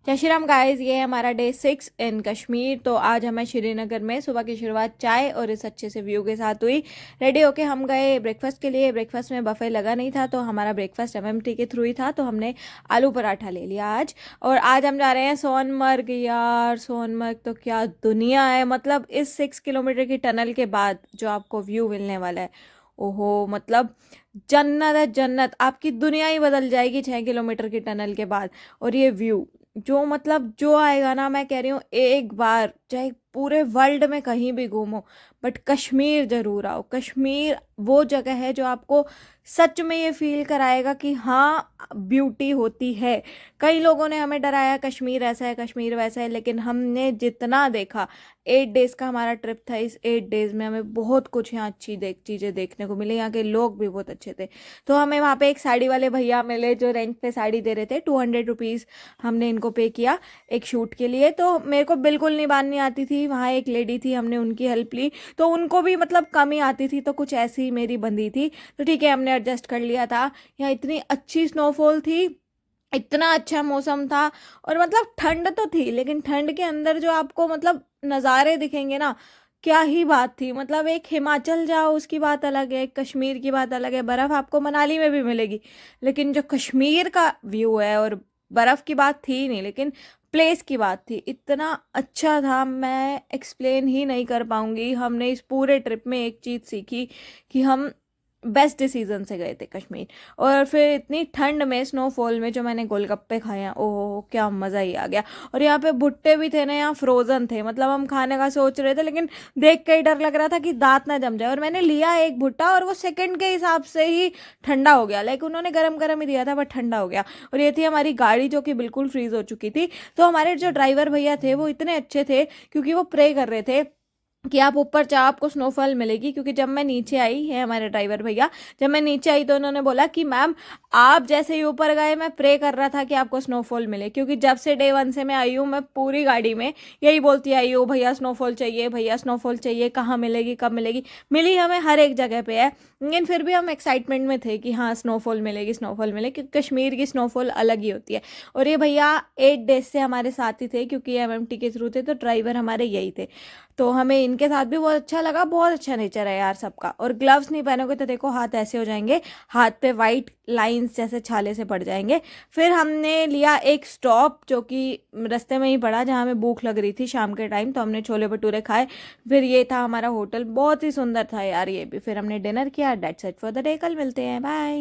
जय श्री राम गाइस, ये है हमारा डे 6 इन कश्मीर। तो आज हमें श्रीनगर में सुबह की शुरुआत चाय और इस अच्छे से व्यू के साथ हुई। रेडी होके हम गए ब्रेकफास्ट के लिए। ब्रेकफास्ट में बफे लगा नहीं था तो हमारा ब्रेकफास्ट एमएमटी के थ्रू ही था, तो हमने आलू पराठा ले लिया आज। और आज हम जा रहे हैं सोनमर्ग। यार सोनमर्ग तो क्या दुनिया है, मतलब इस 6 किलोमीटर की टनल के बाद जो आपको व्यू मिलने वाला है, ओहो मतलब जन्नत है जन्नत। आपकी दुनिया ही बदल जाएगी 6 किलोमीटर की टनल के बाद। और ये व्यू जो मतलब जो आएगा ना, मैं कह रही हूँ एक बार चाहे पूरे वर्ल्ड में कहीं भी घूमो बट कश्मीर जरूर आओ। कश्मीर वो जगह है जो आपको सच में ये फील कराएगा कि हाँ ब्यूटी होती है। कई लोगों ने हमें डराया कश्मीर ऐसा है कश्मीर वैसा है, लेकिन हमने जितना देखा, 8 डेज का हमारा ट्रिप था। इस 8 डेज में हमें बहुत कुछ यहाँ अच्छी चीज़ें देखने को मिली। यहाँ के लोग भी बहुत अच्छे थे। तो हमें वहाँ पे एक साड़ी वाले भैया मिले जो रेंट पे साड़ी दे रहे थे। 200 रुपीज़ हमने इनको पे किया एक शूट के लिए। तो मेरे को बिल्कुल नहीं बांधनी आती थी, वहाँ एक लेडी थी, हमने उनकी हेल्प ली तो उनको भी मतलब कम ही आती थी, तो कुछ ऐसी ही मेरी बंदी थी तो ठीक है हमने एडजस्ट कर लिया था। यहाँ इतनी अच्छी स्नोफॉल थी, इतना अच्छा मौसम था। और मतलब ठंड तो थी, लेकिन ठंड के अंदर जो आपको मतलब नज़ारे दिखेंगे ना, क्या ही बात थी। मतलब एक हिमाचल जाओ उसकी बात अलग है, कश्मीर की बात अलग है। बर्फ़ आपको मनाली में भी मिलेगी, लेकिन जो कश्मीर का व्यू है, और बर्फ़ की बात थी ही नहीं लेकिन प्लेस की बात थी, इतना अच्छा था मैं एक्सप्लेन ही नहीं कर पाऊंगी। हमने इस पूरे ट्रिप में एक चीज़ सीखी कि हम बेस्ट डिसीजन से गए थे कश्मीर। और फिर इतनी ठंड में स्नोफॉल में जो मैंने गोलगप्पे खाए हैं, ओह क्या मज़ा ही आ गया। और यहाँ पे भुट्टे भी थे ना, यहाँ फ्रोज़न थे। मतलब हम खाने का सोच रहे थे लेकिन देख के ही डर लग रहा था कि दांत ना जम जाए। और मैंने लिया एक भुट्टा और वो सेकंड के हिसाब से ही ठंडा हो गया। लाइक उन्होंने गरम गरम ही दिया था बट ठंडा हो गया। और ये थी हमारी गाड़ी जो कि बिल्कुल फ्रीज हो चुकी थी। तो हमारे जो ड्राइवर भैया थे वो इतने अच्छे थे, क्योंकि वो प्रे कर रहे थे कि आप ऊपर जाओ आपको स्नोफॉल मिलेगी। क्योंकि जब मैं नीचे आई है हमारे ड्राइवर भैया, जब मैं नीचे आई तो उन्होंने बोला कि मैम आप जैसे ही ऊपर गए मैं प्रे कर रहा था कि आपको स्नोफॉल मिले। क्योंकि जब से डे 1 से मैं आई हूँ, मैं पूरी गाड़ी में यही बोलती आई हूँ, भैया स्नोफॉल चाहिए, भैया स्नोफॉल चाहिए, कहाँ मिलेगी कब मिलेगी। मिली हमें हर एक जगह पे है, लेकिन फिर भी हम एक्साइटमेंट में थे कि हाँ स्नोफॉल मिलेगी स्नोफॉल मिलेगी, क्योंकि कश्मीर की स्नोफॉल अलग ही होती है। और ये भैया 8 डेज से हमारे साथ ही थे, क्योंकि एमएमटी के थ्रू थे तो ड्राइवर हमारे यही थे। तो हमें इनके साथ भी बहुत अच्छा लगा। बहुत अच्छा नेचर है यार सबका। और ग्लव्स नहीं पहनोगे तो देखो हाथ ऐसे हो जाएंगे, हाथ पे वाइट लाइंस जैसे छाले से पड़ जाएंगे। फिर हमने लिया एक स्टॉप जो कि रास्ते में ही पड़ा, जहाँ हमें भूख लग रही थी शाम के टाइम, तो हमने छोले भटूरे खाए। फिर ये था हमारा होटल, बहुत ही सुंदर था यार ये भी। फिर हमने डिनर किया। That's it for the day. कल मिलते हैं, बाय।